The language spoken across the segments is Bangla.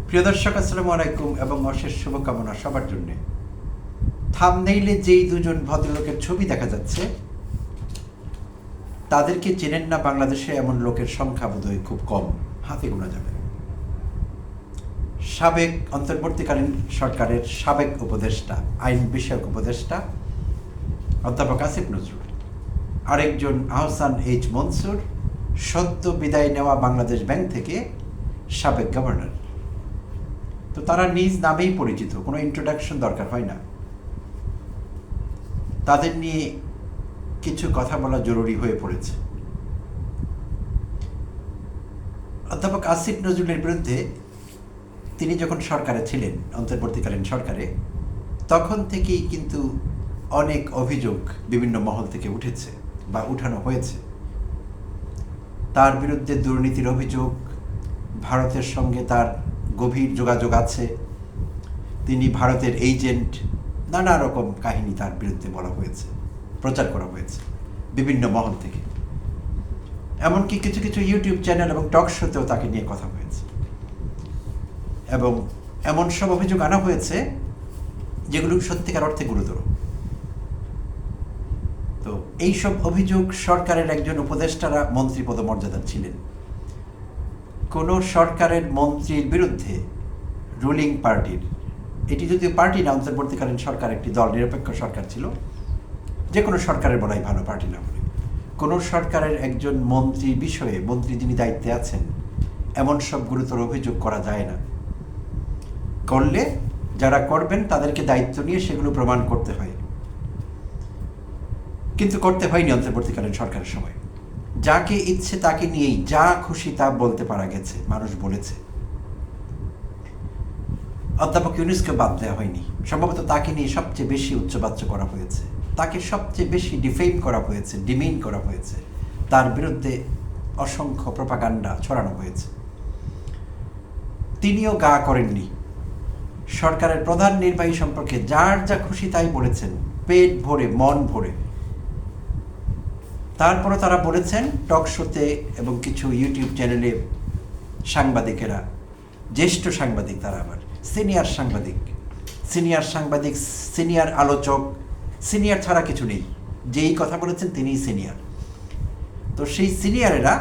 প্রিয় দর্শক, আসসালামু আলাইকুম এবং অশেষ শুভকামনা সবার জন্য। থাম্বনেইলে যেই দুজন ভদ্রলোকের ছবি দেখা যাচ্ছে, তাদেরকে চেনেন না বাংলাদেশে এমন লোকের সংখ্যা বোধহয় খুব কম, হাতে গোনা যাবে। সাবেক অন্তর্বর্তীকালীন সরকারের সাবেক উপদেষ্টা, আইন বিষয়ক উপদেষ্টা অধ্যাপক আসিফ নজরুল, আরেকজন আহসান এইচ মনসুর, সদ্য বিদায় নেওয়া বাংলাদেশ ব্যাংক থেকে সাবেক গভর্নর। তো তারা নিজ নামেই পরিচিত, কোনো ইন্ট্রোডাকশন দরকার হয় না। তাদের নিয়ে কিছু কথা বলা জরুরি হয়ে পড়েছে। অধ্যাপক আসিফ নজরুলের বিরুদ্ধে তিনি যখন সরকারে ছিলেন, অন্তর্বর্তীকালীন সরকারে, তখন থেকেই কিন্তু অনেক অভিযোগ বিভিন্ন মহল থেকে উঠেছে বা উঠানো হয়েছে। তার বিরুদ্ধে দুর্নীতির অভিযোগ, ভারতের সঙ্গে তার গভীর যোগাযোগ আছে, তিনি ভারতের এজেন্ট, নানা রকম কাহিনী তার বিরুদ্ধে বলা হয়েছে, প্রচার করা হয়েছে বিভিন্ন মহল থেকে। এমনকি কিছু কিছু ইউটিউব চ্যানেল এবং টক শোতেও তাকে নিয়ে কথা হয়েছে, এবং এমন সব অভিযোগ আনা হয়েছে যেগুলো সত্যিকার অর্থে গুরুতর। তো এইসব অভিযোগ সরকারের একজন উপদেষ্টারা মন্ত্রী পদমর্যাদার ছিলেন। কোনো সরকারের মন্ত্রীর বিরুদ্ধে রুলিং পার্টির, এটি যদিও পার্টি না, অন্তর্বর্তীকালীন সরকার একটি দল নিরপেক্ষ সরকার ছিল, যে কোনো সরকারের বলাই ভালো, পার্টি না বলে, কোনো সরকারের একজন মন্ত্রী বিষয়ে, মন্ত্রী যিনি দায়িত্বে আছেন, এমন সব গুরুতর অভিযোগ করা যায় না। করলে যারা করবেন তাদেরকে দায়িত্ব নিয়ে সেগুলো প্রমাণ করতে হয়, কিন্তু করতে হয়নি অন্তর্বর্তীকালীন সরকারের সময়। যাকে ইচ্ছে তাকে নিয়েই যা খুশি তা বলতে পারা গেছে, মানুষ বলেছে। অধ্যাপক ইউনূসকে বাদ দেওয়া হয়নি, সম্ভবত তাকে নিয়ে সবচেয়ে বেশি উচ্চবাচ্য করা হয়েছে, তাকে সবচেয়ে বেশি ডিফেম করা হয়েছে, ডিমেইন করা হয়েছে, তার বিরুদ্ধে অসংখ্য প্রপাগান্ডা ছড়ানো হয়েছে। তিনিও গা করেননি, সরকারের প্রধান নির্বাহী সম্পর্কে যার যা খুশি তাই বলেছেন, পেট ভরে, মন ভরে। তারপরও তারা বলেছেন টক শোতে এবং কিছু ইউটিউব চ্যানেলে, সাংবাদিকেরা, জ্যেষ্ঠ সাংবাদিক, তারা আবার সিনিয়র সাংবাদিক, সিনিয়র আলোচক, সিনিয়র ছাড়া কিছু নেই, যেই কথা বলেছেন তিনিই সিনিয়র। তো সেই সিনিয়রেরা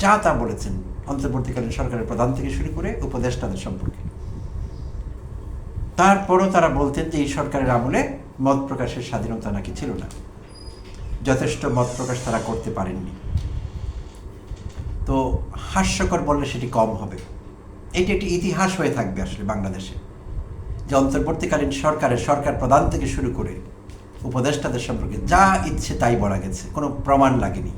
যা তা বলেছেন অন্তর্বর্তীকালীন সরকারের প্রধান থেকে শুরু করে উপদেষ্টাদের সম্পর্কে। তারপরও তারা বলতেন যে এই সরকারের আমলে মত প্রকাশের স্বাধীনতা নাকি ছিল না, যথেষ্ট মত প্রকাশ তারা করতে পারেননি। তো হাস্যকর বললে সেটি কম হবে। এটি একটি ইতিহাস হয়ে থাকবে আসলে বাংলাদেশে, যে অন্তর্বর্তীকালীন সরকারের সরকার প্রধান থেকে শুরু করে উপদেষ্টাদের সম্পর্কে যা ইচ্ছে তাই বলা গেছে, কোনো প্রমাণ লাগেনি,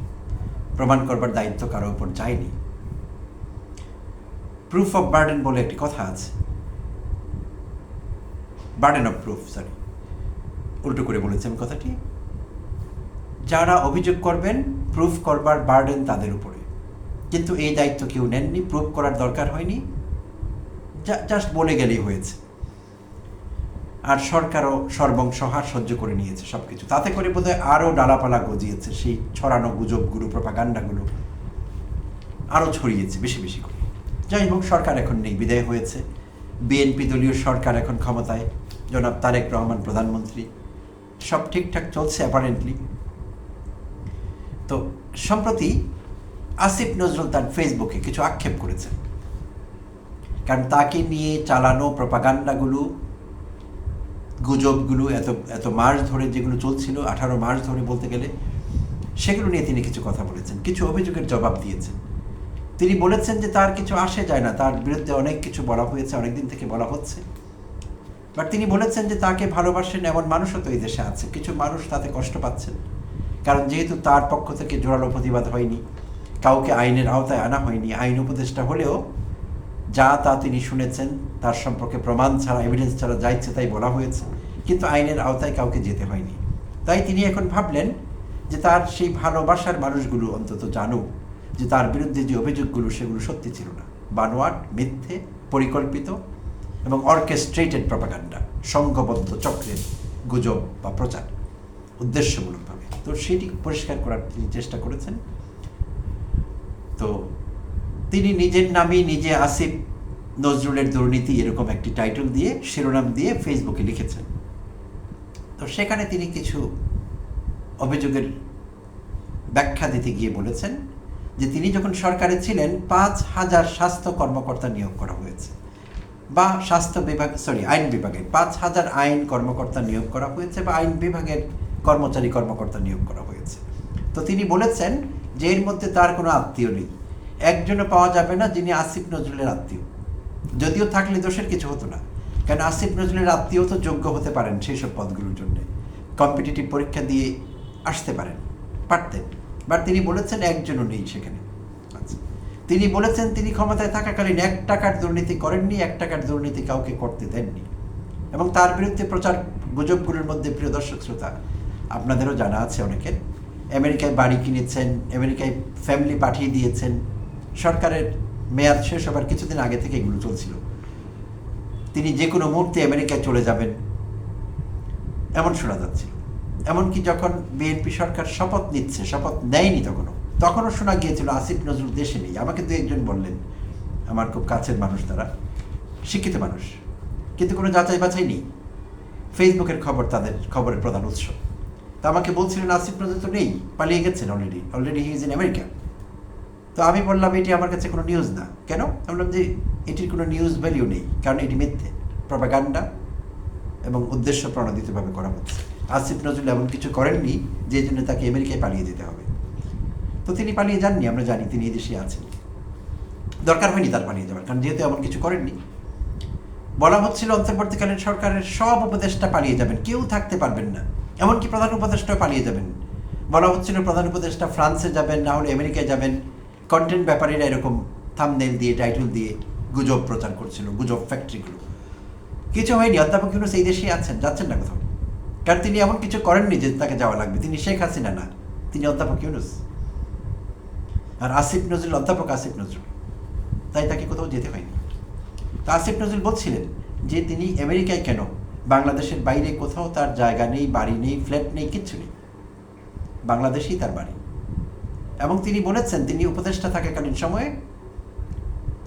প্রমাণ করবার দায়িত্ব কারো উপর যায়নি। প্রুফ অফ বার্ডেন বলে একটি কথা আছে, বার্ডেন অফ প্রুফ, সরি, উল্টো করে বলেছেন কথাটি। যারা অভিযোগ করবেন, প্রুফ করবার বার্ডেন তাদের উপরে, কিন্তু এই দায়িত্ব কেউ নেননি, প্রুফ করার দরকার হয়নি, জাস্ট বলে গেলেই হয়েছে। আর সরকারও সর্বংসহার সহ্য করে নিয়েছে সব কিছু। তাতে করে বোধহয় আরও ডালাপালা গজিয়েছে, সেই ছড়ানো গুজবগুলো, প্রপাগান্ডাগুলো আরও ছড়িয়েছে বেশি বেশি করে। যাই হোক, সরকার এখন নেই, বিদায় হয়েছে। বিএনপি দলীয় সরকার এখন ক্ষমতায়, জনাব তারেক রহমান প্রধানমন্ত্রী, সব ঠিকঠাক চলছে অ্যাপারেন্টলি। তো সম্প্রতি আসিফ নজরুল তার ফেসবুকে কিছু আক্ষেপ করেছেন, কারণ তাকে নিয়ে চালানো প্রপাগান্ডাগুলো, গুজবগুলো এত মাস ধরে যেগুলো চলছিল, 18 মাস ধরে বলতে গেলে, সেগুলো নিয়ে তিনি কিছু কথা বলেছেন, কিছু অভিযোগের জবাব দিয়েছেন। তিনি বলেছেন যে তার কিছু আসে যায় না, তার বিরুদ্ধে অনেক কিছু বলা হয়েছে, অনেকদিন থেকে বলা হচ্ছে, বাট তিনি বলেছেন যে তাকে ভালোবাসেন এমন মানুষও তো এই দেশে আছে, কিছু মানুষ তাতে কষ্ট পাচ্ছেন, কারণ যেহেতু তার পক্ষ থেকে জোরালো প্রতিবাদ হয়নি, কাউকে আইনের আওতায় আনা হয়নি, আইন উপদেষ্টা হলেও যা তা তিনি শুনেছেন, তার সম্পর্কে প্রমাণ ছাড়া, এভিডেন্স ছাড়া যা ইচ্ছে তাই বলা হয়েছে, কিন্তু আইনের আওতায় কাউকে যেতে হয়নি। তাই তিনি এখন ভাবলেন যে তার সেই ভালোবাসার মানুষগুলো অন্তত জানুক যে তার বিরুদ্ধে যে অভিযোগগুলো সেগুলো সত্যি ছিল না, বানোয়াট, মিথ্যে, পরিকল্পিত এবং অর্কেস্ট্রেটেড প্রপাগান্ডা, সংঘবদ্ধ চক্রের গুজব বা প্রচার, উদ্দেশ্যমূলকভাবে। তো সেটি পরিষ্কার করার তিনি চেষ্টা করেছেন। তো তিনি নিজের নামই নিজে আসিফ নজরুলের দুর্নীতি এরকম একটি টাইটেল দিয়ে শিরোনাম দিয়ে ফেসবুকে লিখেছেন। তো সেখানে তিনি কিছু অভিযোগের ব্যাখ্যা দিতে গিয়ে বলেছেন যে তিনি যখন সরকারে ছিলেন 5,000 স্বাস্থ্য কর্মকর্তা নিয়োগ করা হয়েছে, বা আইন বিভাগে 5,000 আইন কর্মকর্তা নিয়োগ করা হয়েছে, বা আইন বিভাগের কর্মকর্তা নিয়োগ করা হয়েছে। তো তিনি বলেছেন যে এর মধ্যে তার কোনো আত্মীয় নেই, একজনও পাওয়া যাবে না যিনি আসিফ নজরুলের আত্মীয়। যদিও থাকলে দোষের কিছু হতো না, কারণ আসিফ নজরুলের আত্মীয় তো যোগ্য হতে পারেন সেই সব পদগুলোর জন্য, কম্পিটিটিভ পরীক্ষা দিয়ে আসতে পারতেন, বাট তিনি বলেছেন একজনও নেই সেখানে। আচ্ছা, তিনি বলেছেন তিনি ক্ষমতায় থাকাকালীন 1 টাকার দুর্নীতি করেননি, 1 টাকার দুর্নীতি কাউকে করতে দেননি। এবং তার বিরুদ্ধে প্রচার গুজবগুলোর মধ্যে, প্রিয় দর্শক শ্রোতা, আপনাদেরও জানা আছে অনেকের, আমেরিকায় বাড়ি কিনেছেন, আমেরিকায় ফ্যামিলি পাঠিয়ে দিয়েছেন, সরকারের মেয়াদ শেষ হবার কিছুদিন আগে থেকে এগুলো চলছিল। তিনি যে কোনো মুহূর্তে আমেরিকায় চলে যাবেন এমন শোনা যাচ্ছিল। এমনকি যখন বিএনপি সরকার শপথ নেয়নি তখনও শোনা গিয়েছিল আসিফ নজরুল দেশে নেই। আমাকে 2-1 জন বললেন, আমার খুব কাছের মানুষ, তারা শিক্ষিত মানুষ, কিন্তু কোনো যাচাই বাছাই নেই। ফেসবুকের খবর তাদের খবরের প্রধান উৎস। তা আমাকে বলছিলেন আসিফ নজরুল তো নেই, পালিয়ে গেছেন already he is in America. তো আমি বললাম এটি আমার কাছে কোনো নিউজ না। কেন? আমি বললাম যে এটির কোনো নিউজ ভ্যালিউ নেই, কারণ এটি মিথ্যে, প্রপাগান্ডা এবং উদ্দেশ্য প্রণোদিতভাবে করা হচ্ছে। আসিফ নজরুল এমন কিছু করেননি যে জন্য তাকে আমেরিকায় পালিয়ে যেতে হবে। তো তিনি পালিয়ে যাননি, আমরা জানি তিনি এই দেশে আছেন, দরকার হয়নি তার পালিয়ে যাওয়ার, কারণ যেহেতু এমন কিছু করেননি। বলা হচ্ছিল অন্তর্বর্তীকালীন সরকারের সব উপদেষ্টা পালিয়ে যাবেন, কেউ থাকতে পারবেন না, এমনকি প্রধান উপদেষ্টাও পালিয়ে যাবেন। বলা হচ্ছিল প্রধান উপদেষ্টা ফ্রান্সে যাবেন, না হলে আমেরিকায় যাবেন। কন্টেন্ট ব্যাপারীরা এরকম থাম্বনেল দিয়ে, টাইটেল দিয়ে গুজব প্রচার করছিল, গুজব ফ্যাক্টরিগুলো। কিছু হয়নি, অধ্যাপক ইউনূস এই দেশেই আছেন, যাচ্ছেন না কোথাও, কারণ তিনি এমন কিছু করেননি যে তাকে যাওয়া লাগবে। তিনি শেখ হাসিনা না, তিনি অধ্যাপক ইউনূস। আর আসিফ নজরুল অধ্যাপক আসিফ নজরুল, তাই তাকে কোথাও যেতে হয়নি। তা আসিফ নজরুল বলছিলেন যে তিনি আমেরিকায় কেন, বাংলাদেশের বাইরে কোথাও তার জায়গা নেই, বাড়ি নেই, ফ্ল্যাট নেই, কিচ্ছু নেই, বাংলাদেশেই তার বাড়ি। এবং তিনি বলেছেন তিনি উপদেষ্টা থাকাকালীন সময়ে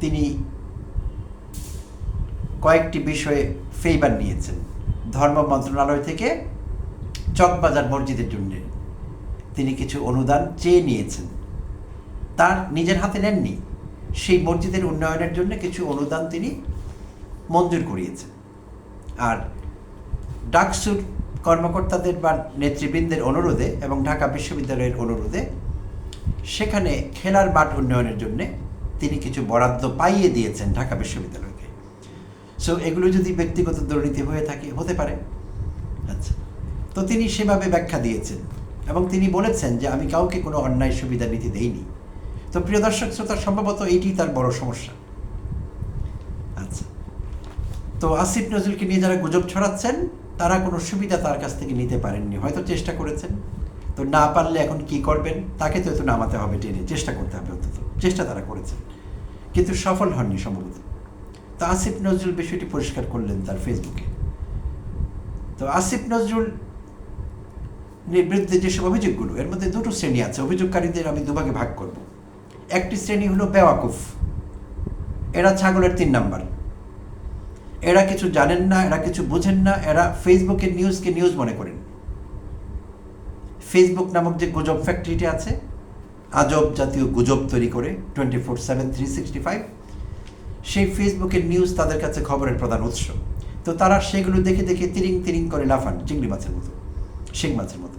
তিনি কয়েকটি বিষয়ে ফেভার নিয়েছেন। ধর্ম মন্ত্রণালয় থেকে চকবাজার মসজিদের জন্য তিনি কিছু অনুদান চেয়ে নিয়েছেন, তার নিজের হাতে নেননি। সেই মসজিদের উন্নয়নের জন্য কিছু অনুদান তিনি মঞ্জুর করিয়েছেন। আর ডাকসুর কর্মকর্তাদের বা নেতৃবৃন্দের অনুরোধে এবং ঢাকা বিশ্ববিদ্যালয়ের অনুরোধে সেখানে খেলার মাঠ উন্নয়নের জন্য তিনি কিছু বরাদ্দ পাইয়ে দিয়েছেন ঢাকা বিশ্ববিদ্যালয়কে। সো এগুলো যদি ব্যক্তিগত দুর্নীতি হয়ে থাকে, হতে পারে। আচ্ছা, তো তিনি সেভাবে ব্যাখ্যা দিয়েছেন এবং তিনি বলেছেন যে আমি কাউকে কোনো অন্যায় সুবিধা নিতে দেইনি। তো প্রিয় দর্শক শ্রোতা, সম্ভবত এইটি তার বড় সমস্যা। আচ্ছা, তো আসিফ নজরুলকে নিয়ে যারা গুজব ছড়াচ্ছেন তারা কোনো সুবিধা তার কাছ থেকে নিতে পারেননি, হয়তো চেষ্টা করেছেন। তো না পারলে এখন কি করবেন? তাকে তো নামাতে হবে, টেনে চেষ্টা করতে হবে, অন্তত চেষ্টা তারা করেছেন, কিন্তু সফল হননি সম্ভবত। তো আসিফ নজরুল বিষয়টি পরিষ্কার করলেন তার ফেসবুকে। তো আসিফ নজরুল বিরুদ্ধে যেসব অভিযোগগুলো, এর মধ্যে 2টো শ্রেণী আছে। অভিযোগকারীদের আমি 2 ভাগে ভাগ করব। একটি শ্রেণী হলো বেওয়াকুফ, এরা ছাগলের 3 নাম্বার, এরা কিছু জানেন না, এরা কিছু বুঝেন না, এরা ফেসবুকের নিউজকে নিউজ মনে করেন। ফেসবুক নামক যে গুজব ফ্যাক্টরিটি আছে, আজব জাতীয় গুজব তৈরি করে 24/7 365, সেই ফেসবুকের নিউজ তাদের কাছে খবরের প্রধান উৎস। তো তারা সেগুলো দেখে দেখে তিরিং তিরিং করে লাফান, চিংড়ি মাছের মতো, শিং মাছের মতো।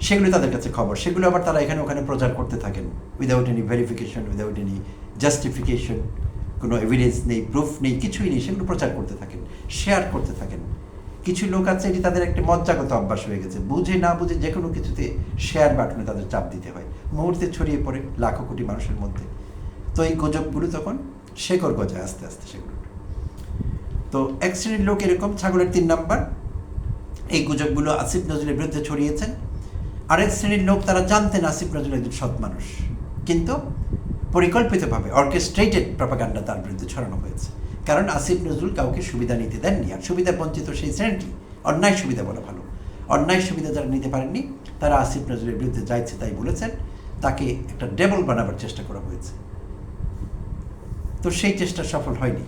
সেগুলো তাদের কাছে খবর, সেগুলো আবার তারা এখানে ওখানে প্রচার করতে থাকেন without any verification, without any justification, কোনো এভিডেন্স নেই, প্রুফ নেই, কিছুই নেই, সেগুলো প্রচার করতে থাকেন, শেয়ার করতে থাকেন। কিছু লোক আছে এটি তাদের একটা মজ্জাগত অভ্যাস হয়ে গেছে, বুঝে না বুঝে যে কোনো কিছুতে শেয়ার বাটনে তাদের চাপ দিতে হয়, মুহূর্তে ছড়িয়ে পড়ে লাখো কোটি মানুষের মধ্যে। তো এই গুজবগুলো তখন শেকড় গজায় আস্তে আস্তে সেগুলো। তো এক শ্রেণীর লোক এরকম ছাগলের 3 নাম্বার, এই গুজবগুলো আসিফ নজরুলের বিরুদ্ধে ছড়িয়েছেন। আরেক শ্রেণীর লোক, তারা জানতেন আসিফ নজরুল একজন সৎ মানুষ, কিন্তু পরিকল্পিতভাবে অর্কেস্ট্রেটেড প্রপাগান্ডা তার বিরুদ্ধে ছড়ানো হয়েছে। কারণ আসিফ নজরুল কাউকে সুবিধা নিতে দেননি, আর সুবিধা বঞ্চিত সেই শ্রেণীটি, অন্যায় সুবিধা বলা ভালো, অন্যায় সুবিধা যারা নিতে পারেননি তারা আসিফ নজরুলের বিরুদ্ধে যাইছে তাই বলেছেন, তাকে একটা ডেবল বানাবার চেষ্টা করা হয়েছে। তো সেই চেষ্টা সফল হয়নি,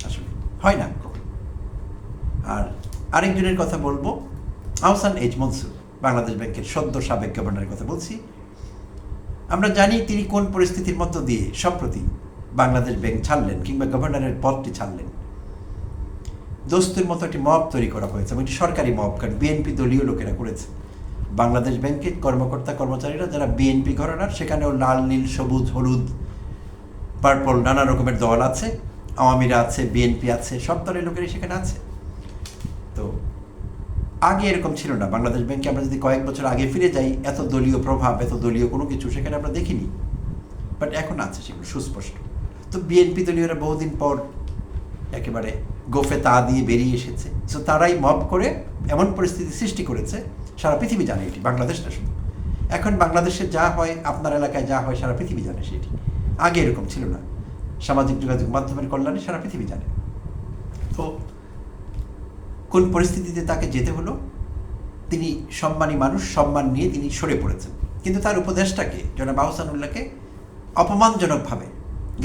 আসলে হয় না কখনো। আর আরেকজনের কথা বলবো, আহসান এইচ মনসুর, বাংলাদেশ ব্যাংকের সদ্য সাবেক গভর্নরের কথা বলছি। আমরা জানি তিনি কোন পরিস্থিতির মধ্য দিয়ে সম্প্রতি বাংলাদেশ ব্যাংক ছাড়লেন কিংবা গভর্নরের পদটি ছাড়লেন। দোস্তের মতো একটি মব তৈরি করা হয়েছে, এবং একটি সরকারি মব, কারণ বিএনপি দলীয় লোকেরা করেছে। বাংলাদেশ ব্যাংকের কর্মকর্তা কর্মচারীরা যারা বিএনপি ঘরানার, সেখানেও লাল, নীল, সবুজ, হলুদ, পার্পল নানা রকমের দল আছে, আওয়ামীরা আছে, বিএনপি আছে, সব দলের লোকেরই সেখানে আছে। তো আগে এরকম ছিল না। বাংলাদেশ ব্যাংকে আমরা যদি কয়েক বছর আগে ফিরে যাই, এত দলীয় প্রভাব, এত দলীয় কোনো কিছু সেখানে আমরা দেখিনি, বাট এখন আছে সেগুলো সুস্পষ্ট। তো বিএনপি দলীয়রা বহুদিন পর একেবারে গোফে তা দিয়ে বেরিয়ে এসেছে। সো তারাই মব করে এমন পরিস্থিতি সৃষ্টি করেছে, সারা পৃথিবী জানে এটি, বাংলাদেশ না শুধু। এখন বাংলাদেশে যা হয়, আপনার এলাকায় যা হয়, সারা পৃথিবী জানে সেটি। আগে এরকম ছিল না। সামাজিক যোগাযোগ মাধ্যমের কল্যাণে সারা পৃথিবী জানে। তো কোন পরিস্থিতিতে তাকে যেতে হলো, তিনি সম্মানী মানুষ, সম্মান নিয়ে তিনি সরে পড়েছেন। কিন্তু তার উপদেষ্টাকে, জনাব আহসানুল্লাহকে অপমানজনকভাবে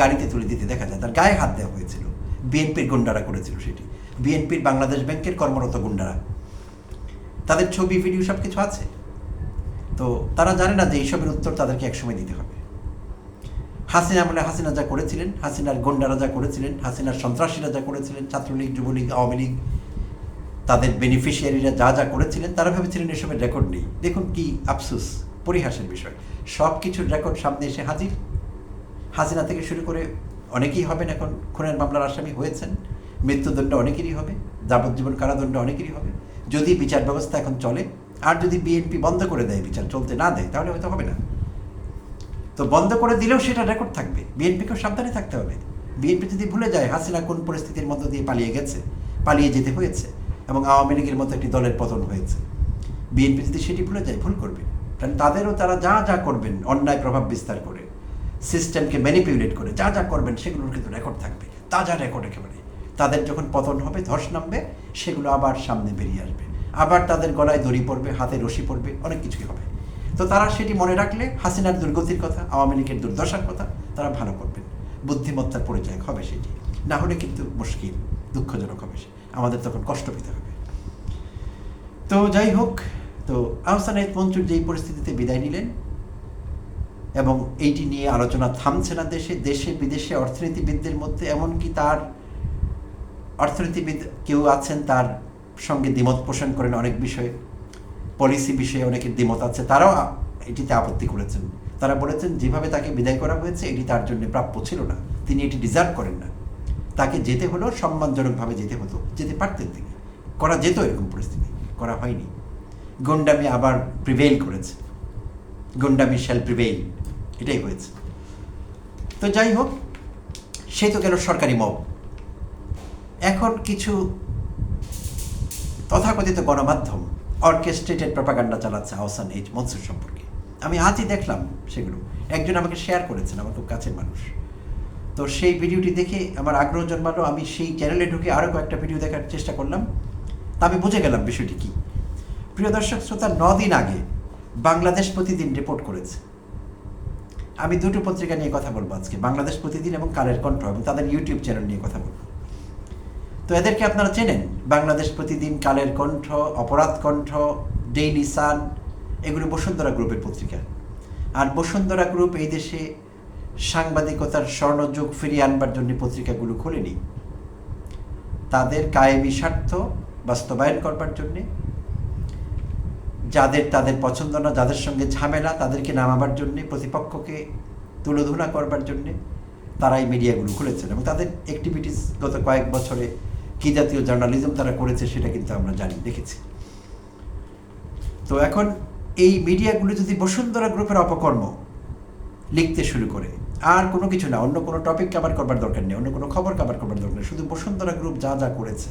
গাড়িতে তুলে দিতে দেখা যায়। তার গায়ে হাত দেওয়া হয়েছিল, বিএনপির গুন্ডারা করেছিল সেটি, বিএনপির বাংলাদেশ ব্যাংকের কর্মরত গুন্ডারা। তাদের ছবি, ভিডিও সব কিছু আছে। তো তারা জানে না যে এইসবের উত্তর তাদেরকে একসময় দিতে হবে। হাসিনা আমলে হাসিনা যা করেছিলেন, হাসিনার গুন্ডারা যা করেছিলেন, হাসিনার সন্ত্রাসীরা যা করেছিলেন, ছাত্রলীগ, যুবলীগ, আওয়ামী লীগ, তাদের বেনিফিশিয়ারিরা যা যা করেছিলেন, তারা ভেবেছিলেন এসবের রেকর্ড নেই। দেখুন কি আফসোস, পরিহাসের বিষয়, সব কিছুর রেকর্ড সামনে এসে হাজির। হাসিনা থেকে শুরু করে অনেকেই হবেন এখন খুনের মামলার আসামি হয়েছেন, মৃত্যুদণ্ড অনেকেরই হবে, যাবজ্জীবন কারাদণ্ড অনেকেরই হবে, যদি বিচার ব্যবস্থা এখন চলে। আর যদি বিএনপি বন্ধ করে দেয়, বিচার চলতে না দেয়, তাহলে হয়তো হবে না। তো বন্ধ করে দিলেও সেটা রেকর্ড থাকবে। বিএনপিকেও সাবধানে থাকতে হবে। বিএনপি যদি ভুলে যায় হাসিনা কোন পরিস্থিতির মধ্য দিয়ে পালিয়ে গেছে, পালিয়ে যেতে হয়েছে, এবং আওয়ামী লীগের মতো একটি দলের পতন হয়েছে, বিএনপি যদি সেটি ভুলে যায়, ভুল করবে। কারণ তাদেরও তারা যা যা করবেন, অন্যায় প্রভাব বিস্তার করে, সিস্টেমকে ম্যানিপুলেট করে যা যা করবেন, সেগুলোর কিন্তু রেকর্ড থাকবে, তাজা রেকর্ড একেবারে। তাদের যখন পতন হবে, ধস নামবে, সেগুলো আবার সামনে বেরিয়ে আসবে, আবার তাদের গলায় দড়ি পড়বে, হাতে রশি পড়বে, অনেক কিছুই হবে। তো তারা সেটি মনে রাখলে হাসিনার দুর্গতির কথা, আওয়ামী লীগের দুর্দশার কথা তারা ভালো করবেন। বুদ্ধিমত্তার পরিচয় হবে সেটি, না হলে কিন্তু মুশকিল, দুঃখজনক হবে, আমাদের তখন কষ্ট পেতে হবে। তো যাই হোক, তো আহসান এইচ মনসুর যেই পরিস্থিতিতে বিদায় নিলেন, এবং এইটি নিয়ে আলোচনা থামছে না দেশে বিদেশে, অর্থনীতিবিদদের মধ্যে, এমনকি তার অর্থনীতিবিদ কেউ আছেন তার সঙ্গে দ্বিমত পোষণ করেন অনেক বিষয়ে, পলিসি বিষয়ে অনেকের দ্বিমত আছে, তারাও এটিতে আপত্তি করেছেন। তারা বলেছেন যেভাবে তাকে বিদায় করা হয়েছে এটি তার জন্য প্রাপ্য ছিল না, তিনি এটি ডিজার্ভ করেন না, তাকে যেতে হলো সম্মানজনকভাবে যেতে হতো, যেতে পারতেন তিনি, করা যেত, এরকম পরিস্থিতি করা হয়নি। গুন্ডামি আবার প্রিভেইল করেছে, গুন্ডামি শ্যাল প্রিভেইল, এটাই হয়েছে। তো যাই হোক, সে তো গেল সরকারি মব। এখন কিছু তথাকথিত গণমাধ্যম অর্কেস্ট্রেটেড প্রপাগান্ডা চালাচ্ছে আহসান এইচ মনসুর সম্পর্কে। আমি আজই দেখলাম সেগুলো, একজন আমাকে শেয়ার করেছেন, আমার খুব কাছের মানুষ। তো সেই ভিডিওটি দেখে আমার আগ্রহ জন্মালো, আমি সেই চ্যানেলে ঢুকে আরও কয়েকটা ভিডিও দেখার চেষ্টা করলাম, তা আমি বুঝে গেলাম বিষয়টি কী। প্রিয় দর্শক শ্রোতা, 9 দিন আগে বাংলাদেশ প্রতিদিন রিপোর্ট করেছে। আমি দুটো পত্রিকা নিয়ে কথা বলবো আজকে, বাংলাদেশ প্রতিদিন এবং কালের কণ্ঠ, এবং তাদের ইউটিউব চ্যানেল নিয়ে কথা বলবো। তো এদেরকে আপনারা চেনেন, বাংলাদেশ প্রতিদিন, কালের কণ্ঠ, অপরাধ কণ্ঠ, ডেইলি সান, এগুলো বসুন্ধরা গ্রুপের পত্রিকা। আর বসুন্ধরা গ্রুপ এই দেশে সাংবাদিকতার স্বর্ণযুগ ফিরিয়ে আনবার জন্য পত্রিকাগুলো খোলেনি, তাদের কায়েমি স্বার্থ বাস্তবায়ন করবার জন্যে, যাদের তাদের পছন্দ না, যাদের সঙ্গে ঝামেলা, তাদেরকে নামাবার জন্যে, প্রতিপক্ষকে তুলোধুনা করবার জন্যে তারা এই মিডিয়াগুলো খুলেছেন। এবং তাদের অ্যাক্টিভিটিস গত কয়েক বছরে কী জাতীয় জার্নালিজম তারা করেছে সেটা কিন্তু আমরা জানি, দেখেছি। তো এখন এই মিডিয়াগুলো যদি বসুন্ধরা গ্রুপের অপকর্ম লিখতে শুরু করে, আর কোনো কিছু না, অন্য কোনো টপিক কভার করবার দরকার নেই, অন্য কোনো খবর কভার করবার দরকার নেই, শুধু বসুন্ধরা গ্রুপ যা যা করেছে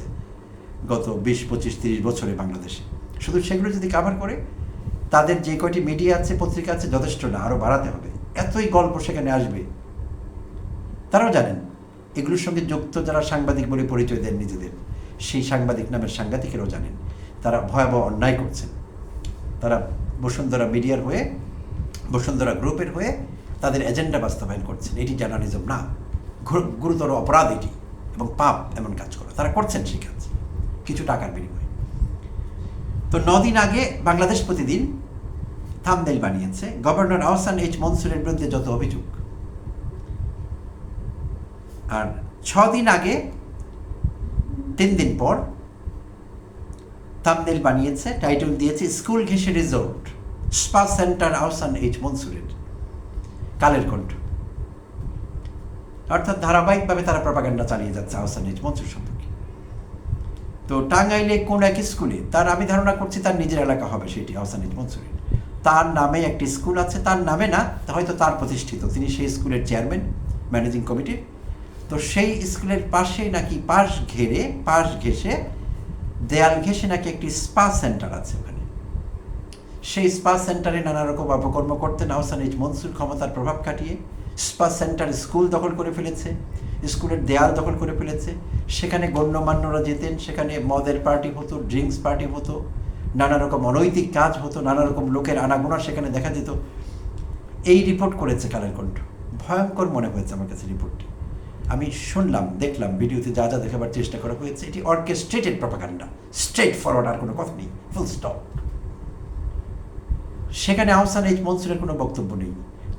গত 20, 25, 30 বছরে বাংলাদেশে, শুধু সেগুলো যদি কভার করে, তাদের যে কয়টি মিডিয়া আছে, পত্রিকা আছে, যথেষ্ট না, আরও বাড়াতে হবে। এতই গল্প সেখানে আসবে। তারাও জানেন এগুলোর সঙ্গে যুক্ত যারা সাংবাদিক বলে পরিচয় দেন নিজেদের, সেই সাংবাদিক নামের সাংবাদিকেরাও জানেন তারা ভয়াবহ অন্যায় করছেন। তারা বসুন্ধরা মিডিয়ার হয়ে, বসুন্ধরা গ্রুপের হয়ে তাদের এজেন্ডা বাস্তবায়ন করছেন। এটি জার্নালিজম না, গুরুতর অপরাধ এটি এবং পাপ এমন কাজ করা। তারা করছেন সেই কাজ কিছু টাকার বিনিময়ে। তো 9 দিন আগে বাংলাদেশ প্রতিদিন থাম্বনেইল বানিয়েছে গভর্নর আহসান এইচ মনসুরের বিরুদ্ধে যত অভিযোগ, আর 6 দিন আগে 3 দিন পর থাম্বনেইল বানিয়েছে, টাইটেল দিয়েছে স্কুল ঘেঁষে resort spa centre Ahsan H মনসুরের। কালের কণ্ঠ। অর্থাৎ ধারাবাহিকভাবে তারা প্রপাগান্ডা চালিয়ে যাচ্ছে আহসান এইচ মনসুর সম্পর্কে। তো টাঙ্গাইলে কোন এক স্কুলে, তার আমি ধারণা করছি তার নিজের এলাকা হবে সেটি আহসান এইচ মনসুরের, তার নামে একটি স্কুল আছে, তার নামে না হয়তো তার প্রতিষ্ঠিত, তিনি সেই স্কুলের চেয়ারম্যান ম্যানেজিং কমিটির। তো সেই স্কুলের পাশে নাকি পাশ ঘেঁষে দেয়াল ঘেঁষে নাকি একটি স্পা সেন্টার আছে ওখানে। সেই স্পা সেন্টারে নানা রকম অপকর্ম করতেন আহসান এইচ মনসুর ক্ষমতার প্রভাব খাটিয়ে। স্পা সেন্টার স্কুল দখল করে ফেলেছে, স্কুলের দেয়াল দখল করে ফেলেছে, সেখানে গণ্যমান্যরা যেতেন, সেখানে মদের পার্টি হতো, ড্রিঙ্কস পার্টি হতো, নানা রকম অনৈতিক কাজ হতো, নানা রকম লোকের আনাগোনা সেখানে দেখা যেত। এই রিপোর্ট করেছে কালের কণ্ঠ। ভয়ঙ্কর মনে হয়েছে আমার কাছে রিপোর্টটি। আমি শুনলাম, দেখলাম, ভিডিওতে যা যা দেখাবার চেষ্টা করা হয়েছে, এটি অর্কেস্ট্রেটেড প্রপাগান্ডা, স্ট্রেট ফরওয়ার্ড, আর কোনো কথা নেই, ফুল স্টপ। সেখানে আহসান এইচ মনসুরের কোনো বক্তব্য নেই,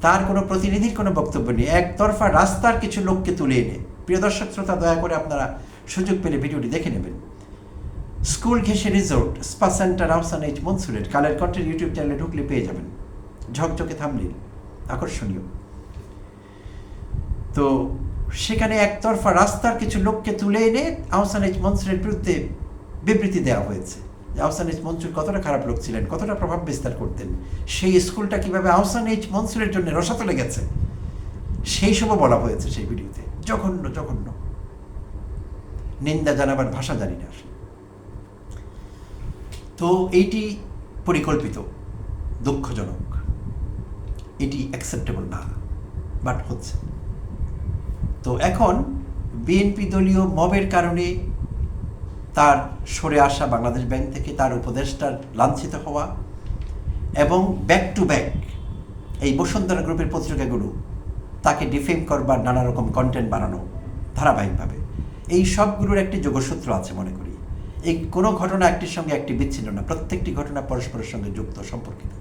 তার কোনো প্রতিনিধির কোনো বক্তব্য নেই, একতরফা রাস্তার কিছু লোককে তুলে এনে। প্রিয় দর্শক শ্রোতা, দয়া করে আপনারা সুযোগ পেলে ভিডিওটি দেখে নেবেন। স্কুল ঘেঁষে resort spa centre Ahsan H মনসুরের, কালের কণ্ঠের ইউটিউব চ্যানেলে ঢুকলে পেয়ে যাবেন। ঝকঝকে থাম্বনেইল, আকর্ষণীয়। তো সেখানে একতরফা রাস্তার কিছু লোককে তুলে এনে আহসান এইচ মনসুরের বিরুদ্ধে বিবৃতি দেওয়া হয়েছে। আহসান এইচ মনসুর কতটা খারাপ লোক ছিলেন, কতটা প্রভাব বিস্তার করতেন, সেই স্কুলটা কিভাবে আহসান এইচ মনসুরের জন্য রসাতলে গেছে, সেই সবও বলা হয়েছে সেই ভিডিওতে। জঘন্য জঘন্য, নিন্দা জানাবার ভাষা জানি না। তো এইটি পরিকল্পিত, দুঃখজনক, এটি অ্যাকসেপ্টেবল না, বাট হচ্ছে। তো এখন বিএনপি দলীয় মবের কারণে তার সরে আসা বাংলাদেশ ব্যাংক থেকে, তার উপদেষ্টার লাঞ্ছিত হওয়া, এবং ব্যাক টু ব্যাক এই বসুন্ধরা গ্রুপের পত্রিকাগুলো তাকে ডিফেম করবার নানা রকম কন্টেন্ট বানানো ধারাবাহিকভাবে, এই সবগুলোর একটি যোগসূত্র আছে মনে করি। এই কোনো ঘটনা একটির সঙ্গে একটি বিচ্ছিন্ন না, প্রত্যেকটি ঘটনা পরস্পরের সঙ্গে যুক্ত, সম্পর্কিত।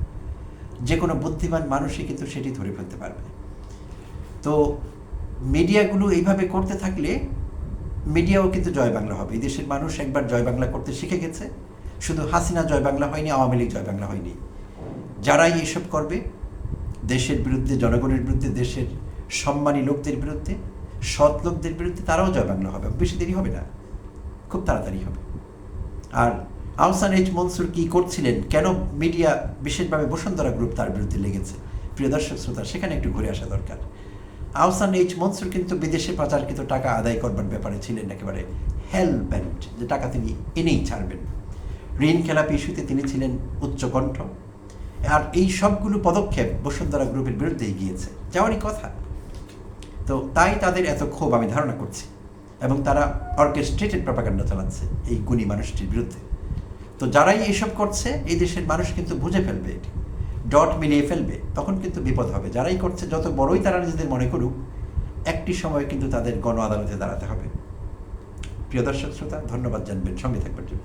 যে কোনো বুদ্ধিমান মানুষই কিন্তু সেটি ধরে ফেলতে পারবে। তো মিডিয়াগুলো এইভাবে করতে থাকলে মিডিয়াও কিন্তু জয় বাংলা হবে। এই দেশের মানুষ একবার জয় বাংলা করতে শিখে গেছে। শুধু হাসিনা জয় বাংলা হয়নি, আওয়ামী লীগ জয় বাংলা হয়নি। যারাই এইসব করবে, দেশের বিরুদ্ধে, জনগণের বিরুদ্ধে, দেশের সম্মানী লোকদের বিরুদ্ধে, সৎ লোকদের বিরুদ্ধে, তারাও জয় বাংলা হবে। বেশি দেরি হবে না, খুব তাড়াতাড়ি হবে। আর আহসান এইচ মনসুর কী করছিলেন, কেন মিডিয়া, বিশেষভাবে বসুন্ধরা গ্রুপ তার বিরুদ্ধে লেগেছে, প্রিয় দর্শক শ্রোতা, সেখানে একটু ঘুরে আসা দরকার। আহসান এইচ মনসুর কিন্তু বিদেশে পাচারকৃত টাকা আদায় করবার ব্যাপারে ছিলেন একেবারে হেল বেন্ট, যে টাকা তিনি এনেই ছাড়বেন। ঋণ খেলাপি ইস্যুতে তিনি ছিলেন উচ্চকণ্ঠ। আর এই সবগুলো পদক্ষেপ বসুন্ধরা গ্রুপের বিরুদ্ধেই গিয়েছে, যাওয়ারই কথা। তো তাই তাদের এত ক্ষোভ আমি ধারণা করছি, এবং তারা অর্কেস্ট্রেটেড প্রপাগান্ডা চালাচ্ছে এই গুণী মানুষটির বিরুদ্ধে। তো যারাই এইসব করছে, এই দেশের মানুষ কিন্তু বুঝে ফেলবে, এটি ডট মিলিয়ে ফেলবে, তখন কিন্তু বিপদ হবে। যারাই করছে, যত বড়ই তারা নিজেদের মনে করুক, একটি সময় কিন্তু তাদের গণ আদালতে দাঁড়াতে হবে। প্রিয় দর্শক শ্রোতা, ধন্যবাদ জানবেন, সঙ্গে থাকবার জন্য।